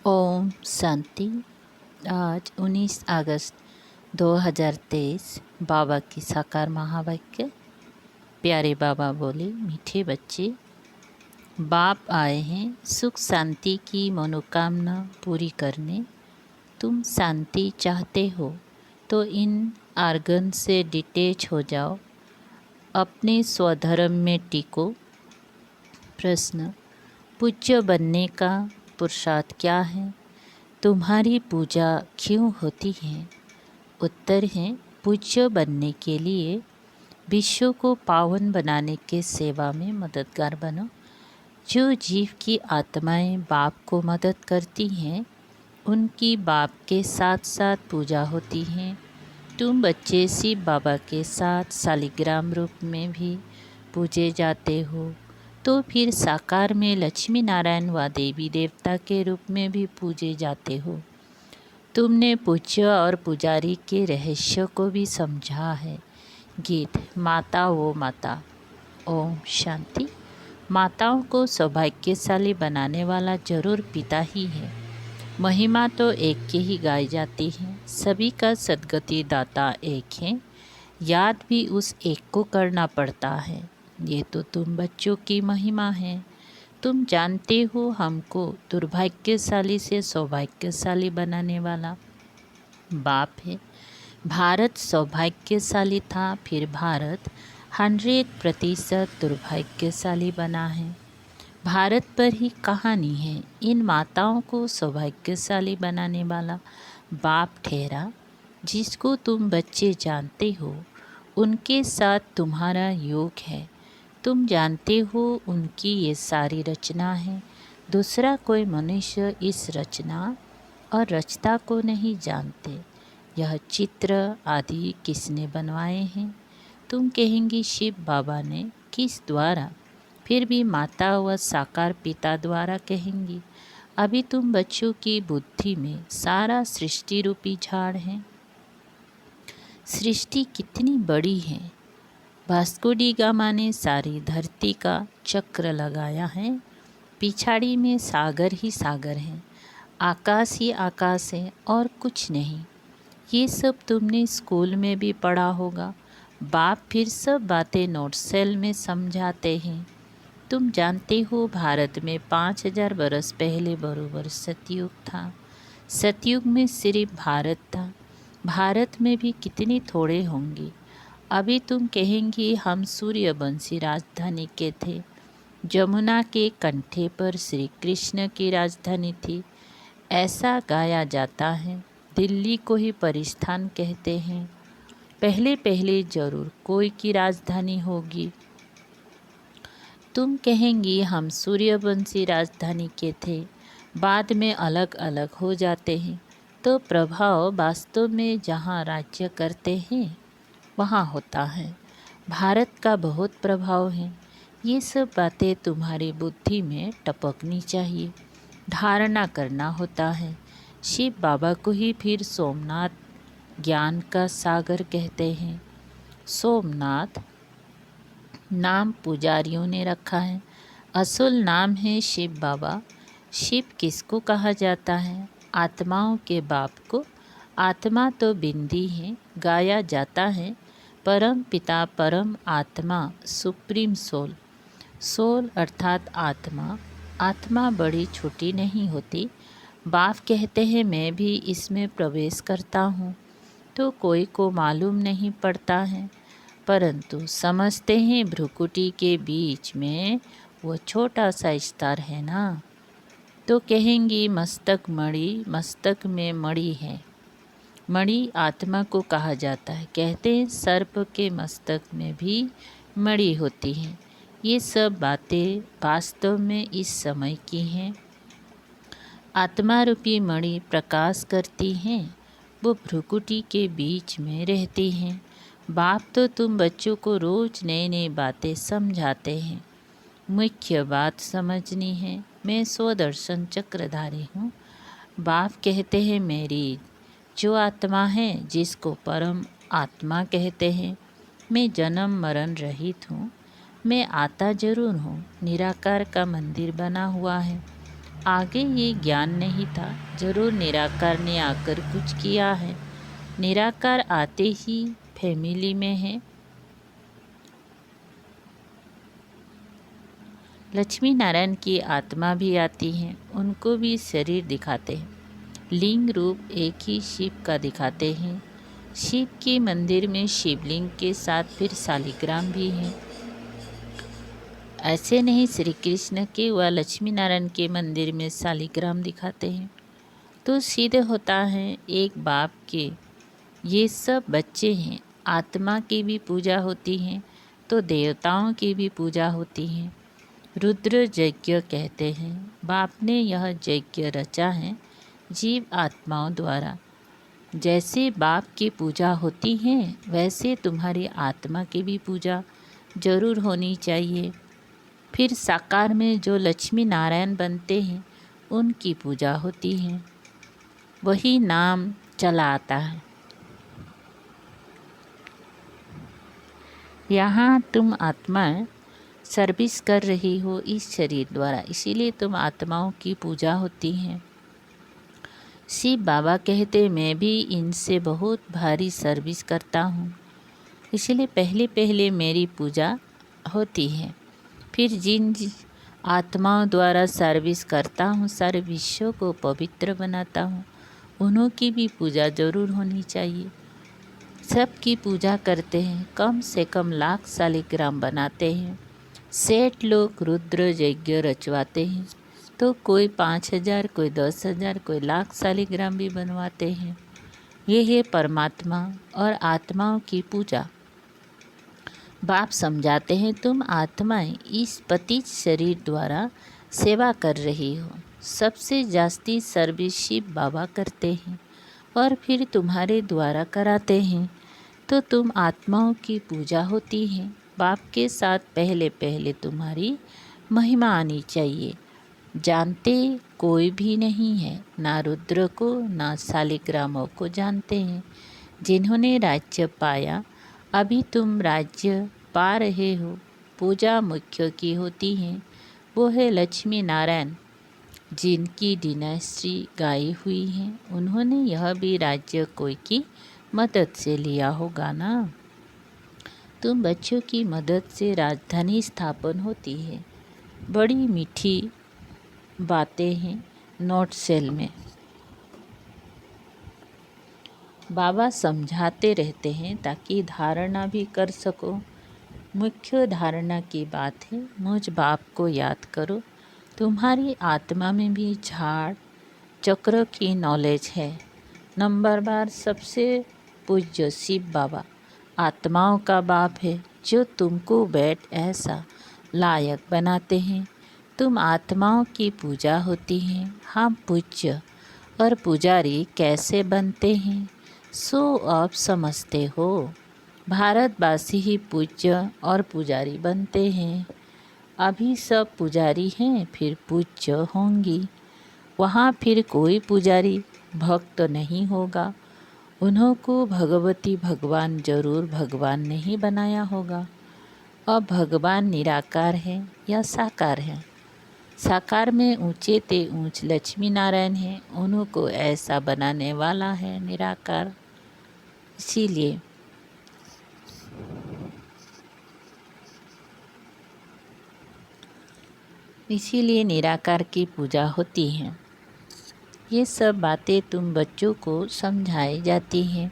ओम शांति। आज 19 अगस्त 2023 बाबा की साकार महावाक्य। प्यारे बाबा बोले, मीठे बच्चे, बाप आए हैं सुख शांति की मनोकामना पूरी करने। तुम शांति चाहते हो तो इन आर्गन से डिटैच हो जाओ, अपने स्वधर्म में टिको। प्रश्न: पूज्य बनने का पुरुषार्थ क्या है? तुम्हारी पूजा क्यों होती है? उत्तर है, पूज्य बनने के लिए विश्व को पावन बनाने के सेवा में मददगार बनो। जो जीव की आत्माएं बाप को मदद करती हैं, उनकी बाप के साथ साथ पूजा होती हैं। तुम बच्चे शिव बाबा के साथ शालिग्राम रूप में भी पूजे जाते हो, तो फिर साकार में लक्ष्मी नारायण व देवी देवता के रूप में भी पूजे जाते हो। तुमने पूज्य और पुजारी के रहस्य को भी समझा है। गीत माता वो माता। ओम शांति। माताओं को सौभाग्यशाली बनाने वाला जरूर पिता ही है। महिमा तो एक की ही गाई जाती है। सभी का सद्गति दाता एक है, याद भी उस एक को करना पड़ता है। ये तो तुम बच्चों की महिमा है। तुम जानते हो, हमको दुर्भाग्यशाली से सौभाग्यशाली बनाने वाला बाप है। भारत सौभाग्यशाली था, फिर भारत 100% दुर्भाग्यशाली बना है। भारत पर ही कहानी है। इन माताओं को सौभाग्यशाली बनाने वाला बाप ठहरा, जिसको तुम बच्चे जानते हो। उनके साथ तुम्हारा योग है। तुम जानते हो उनकी ये सारी रचना है। दूसरा कोई मनुष्य इस रचना और रचता को नहीं जानते। यह चित्र आदि किसने बनवाए हैं? तुम कहेंगी शिव बाबा ने। किस द्वारा? फिर भी माता व साकार पिता द्वारा कहेंगी। अभी तुम बच्चों की बुद्धि में सारा सृष्टि रूपी झाड़ है। सृष्टि कितनी बड़ी है। वास्को डी गामा ने सारी धरती का चक्र लगाया है। पिछाड़ी में सागर ही सागर है, आकाश ही आकाश है और कुछ नहीं। ये सब तुमने स्कूल में भी पढ़ा होगा। बाप फिर सब बातें नोट सेल में समझाते हैं। तुम जानते हो, भारत में 5000 बरस पहले बरोबर सतयुग था। सतयुग में सिर्फ भारत था। भारत में भी कितनी थोड़े होंगे। अभी तुम कहेंगी हम सूर्यवंशी राजधानी के थे। जमुना के कंठे पर श्री कृष्ण की राजधानी थी, ऐसा गाया जाता है। दिल्ली को ही परिस्थान कहते हैं। पहले पहले जरूर कोई की राजधानी होगी। तुम कहेंगी हम सूर्यवंशी राजधानी के थे, बाद में अलग अलग हो जाते हैं। तो प्रभाव वास्तव में जहाँ राज्य करते हैं वहाँ होता है। भारत का बहुत प्रभाव है। ये सब बातें तुम्हारी बुद्धि में टपकनी चाहिए, धारणा करना होता है। शिव बाबा को ही फिर सोमनाथ ज्ञान का सागर कहते हैं। सोमनाथ नाम पुजारियों ने रखा है, असल नाम है शिव बाबा। शिव किसको कहा जाता है? आत्माओं के बाप को। आत्मा तो बिंदी है, गाया जाता है परम पिता परम आत्मा, सुप्रीम सोल। सोल अर्थात आत्मा। आत्मा बड़ी छोटी नहीं होती। बाप कहते हैं मैं भी इसमें प्रवेश करता हूँ, तो कोई को मालूम नहीं पड़ता है, परंतु समझते हैं भ्रुकुटी के बीच में वो छोटा सा स्तर है ना। तो कहेंगी मस्तक मणि, मस्तक में मणि है। मणि आत्मा को कहा जाता है। कहते हैं सर्प के मस्तक में भी मणि होती है। ये सब बातें वास्तव में इस समय की हैं। आत्मा रूपी मणि प्रकाश करती हैं, वो भ्रुकुटी के बीच में रहती हैं। बाप तो तुम बच्चों को रोज नई नई बातें समझाते हैं। मुख्य बात समझनी है। मैं स्वदर्शन चक्रधारी हूँ। बाप कहते हैं मेरी जो आत्मा है, जिसको परम आत्मा कहते हैं, मैं जन्म मरण रहित हूँ। मैं आता जरूर हूँ। निराकार का मंदिर बना हुआ है। आगे ये ज्ञान नहीं था, जरूर निराकार ने आकर कुछ किया है। निराकार आते ही फैमिली में है। लक्ष्मी नारायण की आत्मा भी आती है, उनको भी शरीर दिखाते हैं। लिंग रूप एक ही शिव का दिखाते हैं। शिव के मंदिर में शिवलिंग के साथ फिर शालिग्राम भी है। ऐसे नहीं श्री कृष्ण के व लक्ष्मी नारायण के मंदिर में शालिग्राम दिखाते हैं। तो सिद्ध होता है एक बाप के ये सब बच्चे हैं। आत्मा की भी पूजा होती है तो देवताओं की भी पूजा होती है। रुद्र यज्ञ कहते हैं। बाप ने यह यज्ञ रचा है जीव आत्माओं द्वारा। जैसे बाप की पूजा होती है वैसे तुम्हारी आत्मा की भी पूजा जरूर होनी चाहिए। फिर साकार में जो लक्ष्मी नारायण बनते हैं उनकी पूजा होती है, वही नाम चला आता है। यहाँ तुम आत्मा सर्विस कर रही हो इस शरीर द्वारा, इसीलिए तुम आत्माओं की पूजा होती है। शिव बाबा कहते मैं भी इनसे बहुत भारी सर्विस करता हूँ, इसलिए पहले पहले मेरी पूजा होती है। फिर जिन आत्माओं द्वारा सर्विस करता हूँ, सारे विश्व को पवित्र बनाता हूँ, उन्हों की भी पूजा जरूर होनी चाहिए। सबकी पूजा करते हैं, कम से कम लाख शालिग्राम बनाते हैं। सेठ लोग रुद्र यज्ञ रचवाते हैं तो कोई 5,000, कोई 10,000, कोई लाख शालिग्राम भी बनवाते हैं। ये है परमात्मा और आत्माओं की पूजा। बाप समझाते हैं तुम आत्माएं इस पतित शरीर द्वारा सेवा कर रही हो। सबसे जास्ती सर्विस शिव बाबा करते हैं और फिर तुम्हारे द्वारा कराते हैं, तो तुम आत्माओं की पूजा होती है। बाप के साथ पहले पहले तुम्हारी महिमा आनी चाहिए। जानते कोई भी नहीं है, ना रुद्र को ना शालिग्रामों को जानते हैं। जिन्होंने राज्य पाया, अभी तुम राज्य पा रहे हो। पूजा मुख्य की होती है, वो है लक्ष्मी नारायण जिनकी डिनेस्टी गाई हुई है। उन्होंने यह भी राज्य कोई की मदद से लिया होगा ना। तुम बच्चों की मदद से राजधानी स्थापन होती है। बड़ी मीठी बातें हैं नोट सेल में। बाबा समझाते रहते हैं ताकि धारणा भी कर सको। मुख्य धारणा की बात है, मुझ बाप को याद करो। तुम्हारी आत्मा में भी झाड़ चक्र की नॉलेज है। नंबर बार सबसे पूज्य शिव बाबा आत्माओं का बाप है, जो तुमको बैठ ऐसा लायक बनाते हैं। तुम आत्माओं की पूजा होती है। हम पूज्य और पुजारी कैसे बनते हैं सो आप समझते हो। भारतवासी ही पूज्य और पुजारी बनते हैं। अभी सब पुजारी हैं, फिर पूज्य होंगी। वहाँ फिर कोई पुजारी भक्त नहीं होगा। उन्हों को भगवती भगवान जरूर भगवान नहीं बनाया होगा। अब भगवान निराकार है या साकार है। साकार में ऊंचे ते ऊंच लक्ष्मी नारायण है, उन्हों को ऐसा बनाने वाला है निराकार। इसीलिए निराकार की पूजा होती है। ये सब बातें तुम बच्चों को समझाई जाती हैं।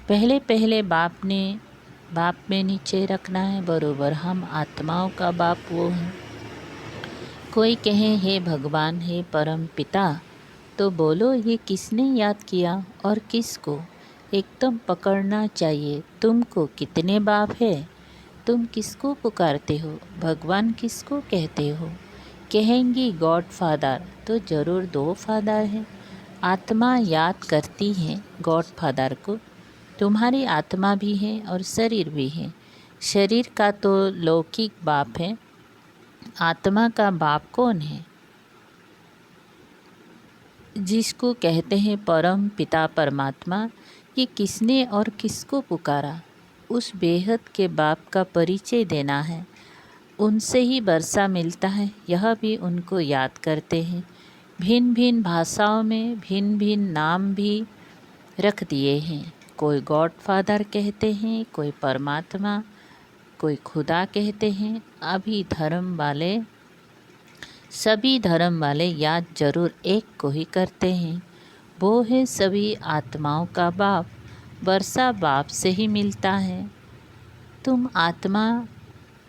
पहले पहले बाप में नीचे रखना है बरोबर। हम आत्माओं का बाप वो हैं। कोई कहे हे भगवान हे परम पिता, तो बोलो ये किसने याद किया और किसको। एकदम पकड़ना चाहिए। तुमको कितने बाप है, तुम किसको पुकारते हो, भगवान किसको कहते हो। कहेंगी गॉड फादर, तो ज़रूर 2 फादर हैं। आत्मा याद करती है गॉड फादर को। तुम्हारी आत्मा भी है और शरीर भी है। शरीर का तो लौकिक बाप है, आत्मा का बाप कौन है, जिसको कहते हैं परम पिता परमात्मा। ये किसने और किसको पुकारा, उस बेहद के बाप का परिचय देना है। उनसे ही वर्षा मिलता है, यह भी उनको याद करते हैं। भिन्न भिन्न भाषाओं में भिन्न भिन्न नाम भी रख दिए हैं। कोई गॉड फादर कहते हैं, कोई परमात्मा, कोई खुदा कहते हैं। सभी धर्म वाले याद जरूर एक को ही करते हैं, वो है सभी आत्माओं का बाप। वर्षा बाप से ही मिलता है। तुम आत्मा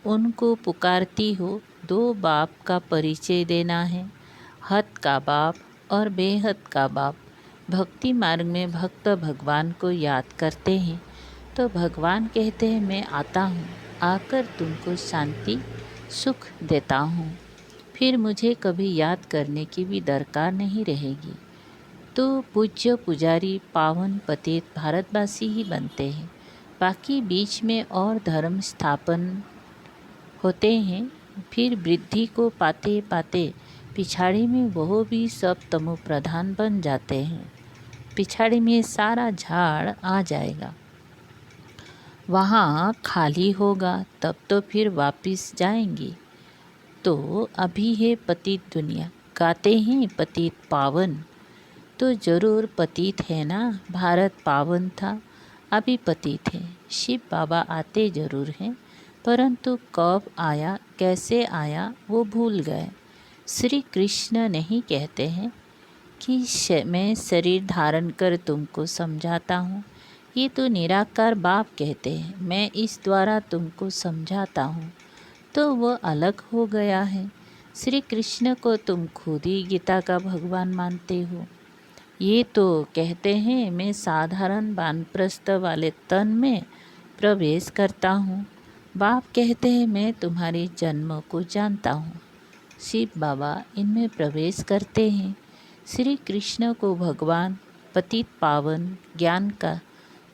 उनको पुकारती हो। दो बाप का परिचय देना है, हद का बाप और बेहद का बाप। भक्ति मार्ग में भक्त भगवान को याद करते हैं तो भगवान कहते हैं मैं आता हूँ, आकर तुमको शांति सुख देता हूँ। फिर मुझे कभी याद करने की भी दरकार नहीं रहेगी। तो पूज्य पुजारी पावन पतित भारतवासी ही बनते हैं। बाकी बीच में और धर्म स्थापन होते हैं। फिर वृद्धि को पाते पाते पिछाड़ी में वह भी सब तमो प्रधान बन जाते हैं। पिछाड़ी में सारा झाड़ आ जाएगा, वहाँ खाली होगा, तब तो फिर वापिस जाएंगी। तो अभी है पतित दुनिया, गाते हैं पतित पावन, तो ज़रूर पतित है ना। भारत पावन था, अभी पतित है। शिव बाबा आते ज़रूर हैं, परंतु कब आया कैसे आया वो भूल गए। श्री कृष्ण नहीं कहते हैं कि मैं शरीर धारण कर तुमको समझाता हूँ। ये तो निराकार बाप कहते हैं, मैं इस द्वारा तुमको समझाता हूँ। तो वह अलग हो गया है। श्री कृष्ण को तुम खुद ही गीता का भगवान मानते हो। ये तो कहते हैं मैं साधारण वानप्रस्थ वाले तन में प्रवेश करता हूँ। बाप कहते हैं मैं तुम्हारे जन्म को जानता हूँ। शिव बाबा इनमें प्रवेश करते हैं। श्री कृष्ण को भगवान पतित पावन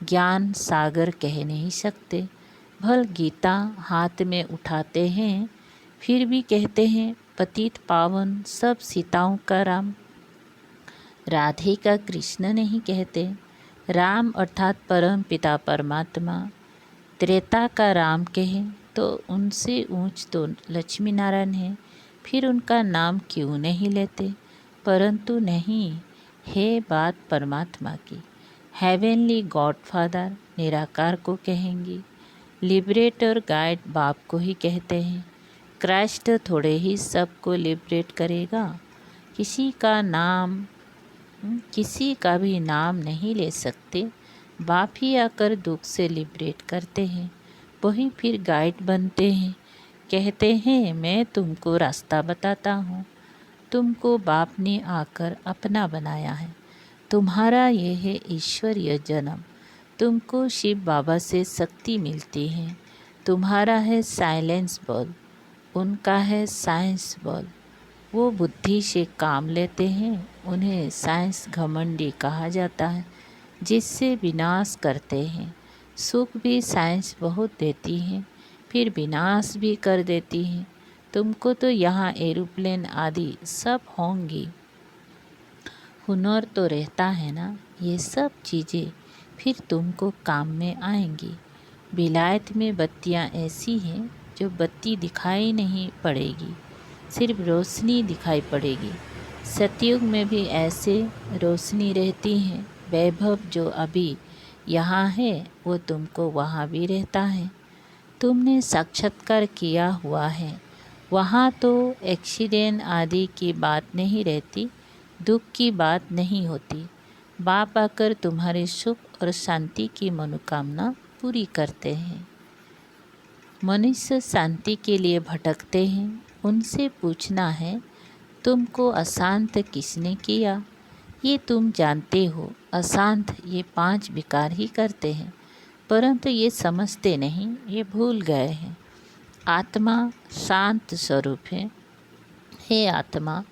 ज्ञान सागर कह नहीं सकते। भल गीता हाथ में उठाते हैं, फिर भी कहते हैं पतित पावन सब सीताओं का राम। राधे का कृष्ण नहीं कहते। राम अर्थात परम पिता परमात्मा। त्रेता का राम कहें तो उनसे ऊंच तो लक्ष्मी नारायण है, फिर उनका नाम क्यों नहीं लेते। परंतु नहीं है बात परमात्मा की। हेवनली गॉड फादर निराकार को कहेंगी। लिबरेटर गाइड बाप को ही कहते हैं। क्राइस्ट थोड़े ही सबको लिबरेट करेगा। किसी का भी नाम नहीं ले सकते। बाप ही आकर दुख से लिबरेट करते हैं, वही फिर गाइड बनते हैं। कहते हैं मैं तुमको रास्ता बताता हूँ। तुमको बाप ने आकर अपना बनाया है। तुम्हारा ये है ईश्वरीय जन्म। तुमको शिव बाबा से शक्ति मिलती है। तुम्हारा है साइलेंस बॉल, उनका है साइंस बॉल। वो बुद्धि से काम लेते हैं, उन्हें साइंस घमंडी कहा जाता है, जिससे विनाश करते हैं। सुख भी साइंस बहुत देती है, फिर विनाश भी कर देती है। तुमको तो यहाँ एरोप्लेन आदि सब होंगी। हुनर तो रहता है ना, ये सब चीज़ें फिर तुमको काम में आएंगी। विलायत में बत्तियाँ ऐसी हैं जो बत्ती दिखाई नहीं पड़ेगी, सिर्फ रोशनी दिखाई पड़ेगी। सतयुग में भी ऐसे रोशनी रहती है। वैभव जो अभी यहाँ है वो तुमको वहाँ भी रहता है। तुमने साक्षात्कार किया हुआ है, वहाँ तो एक्सीडेंट आदि की बात नहीं रहती, दुख की बात नहीं होती। बाप आकर तुम्हारे सुख और शांति की मनोकामना पूरी करते हैं। मनुष्य शांति के लिए भटकते हैं, उनसे पूछना है तुमको अशांत किसने किया। ये तुम जानते हो, अशांत ये 5 विकार ही करते हैं, परंतु ये समझते नहीं, ये भूल गए हैं। आत्मा शांत स्वरूप है। हे आत्मा,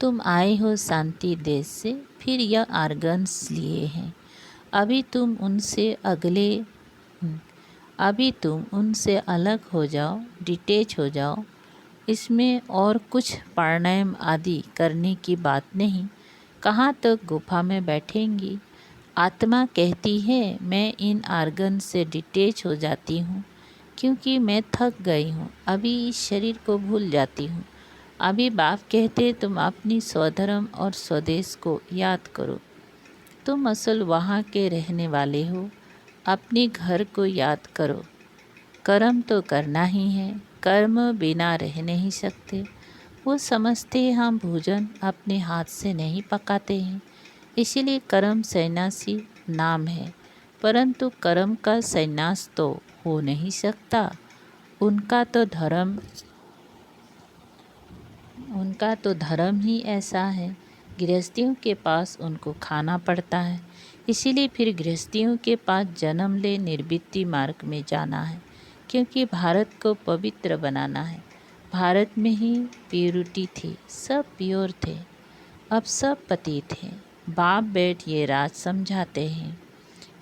तुम आए हो शांति देश से, फिर यह आर्गन्स लिए हैं। अभी तुम उनसे अलग हो जाओ, डिटेच हो जाओ। इसमें और कुछ प्राणायाम आदि करने की बात नहीं। कहाँ तक गुफा में बैठेंगी। आत्मा कहती है मैं इन आर्गन से डिटेच हो जाती हूँ, क्योंकि मैं थक गई हूँ, अभी इस शरीर को भूल जाती हूँ। अभी बाप कहते तुम अपनी स्वधर्म और स्वदेश को याद करो। तुम असल वहाँ के रहने वाले हो, अपने घर को याद करो। कर्म तो करना ही है, कर्म बिना रह नहीं सकते। वो समझते हैं हम भोजन अपने हाथ से नहीं पकाते हैं, इसीलिए कर्म सन्यासी नाम है, परंतु कर्म का संन्यास तो हो नहीं सकता। उनका तो धर्म ही ऐसा है। गृहस्थियों के पास उनको खाना पड़ता है, इसीलिए फिर गृहस्थियों के पास जन्म ले निर्वृत्ति मार्ग में जाना है, क्योंकि भारत को पवित्र बनाना है। भारत में ही प्योरिटी थी, सब प्योर थे, अब सब पतित हैं। बाप बैठ ये राज समझाते हैं,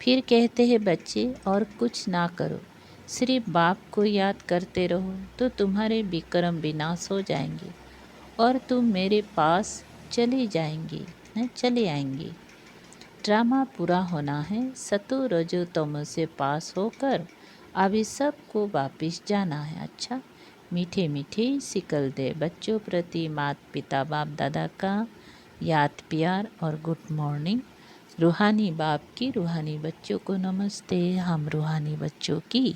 फिर कहते हैं बच्चे और कुछ ना करो, सिर्फ बाप को याद करते रहो तो तुम्हारे विक्रम विनाश हो जाएंगे और तुम मेरे पास चले आएंगे। ड्रामा पूरा होना है, सतो रजो तमो से पास होकर अभी सबको वापिस जाना है। अच्छा, मीठे मीठे सिकल दे बच्चों प्रति माता पिता बाप दादा का याद प्यार और गुड मॉर्निंग। रूहानी बाप की रूहानी बच्चों को नमस्ते। हम रूहानी बच्चों की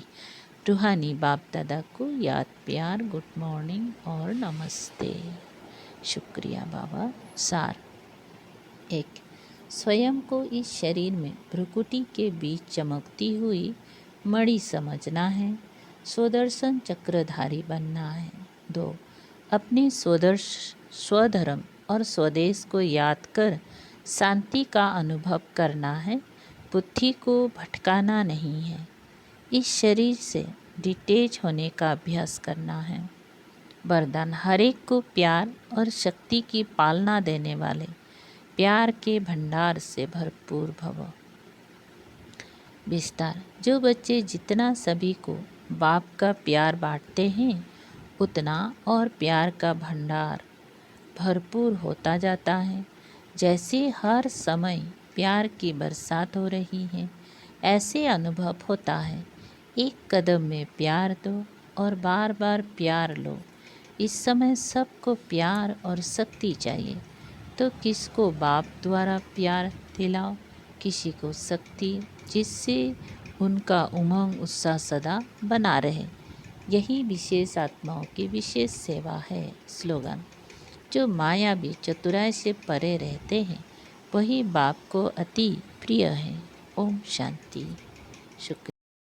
रूहानी बाप दादा को याद प्यार गुड मॉर्निंग और नमस्ते। शुक्रिया बाबा। सार एक, स्वयं को इस शरीर में भ्रुकुटी के बीच चमकती हुई मणि समझना है, स्वदर्शन चक्रधारी बनना है। 2, अपने स्वधर्म और स्वदेश को याद कर शांति का अनुभव करना है, बुद्धि को भटकाना नहीं है। इस शरीर से डिटेच होने का अभ्यास करना है। वरदान, हर एक को प्यार और शक्ति की पालना देने वाले प्यार के भंडार से भरपूर भव। विस्तार, जो बच्चे जितना सभी को बाप का प्यार बांटते हैं, उतना और प्यार का भंडार भरपूर होता जाता है। जैसे हर समय प्यार की बरसात हो रही है, ऐसे अनुभव होता है। एक कदम में प्यार दो और बार बार प्यार लो। इस समय सबको प्यार और शक्ति चाहिए, तो किसको बाप द्वारा प्यार दिलाओ, किसी को शक्ति, जिससे उनका उमंग उत्साह सदा बना रहे। यही विशेष आत्माओं की विशेष सेवा है। स्लोगन, जो मायावी चतुराई से परे रहते हैं, वही बाप को अति प्रिय है। ओम शांति। शुक्रिया।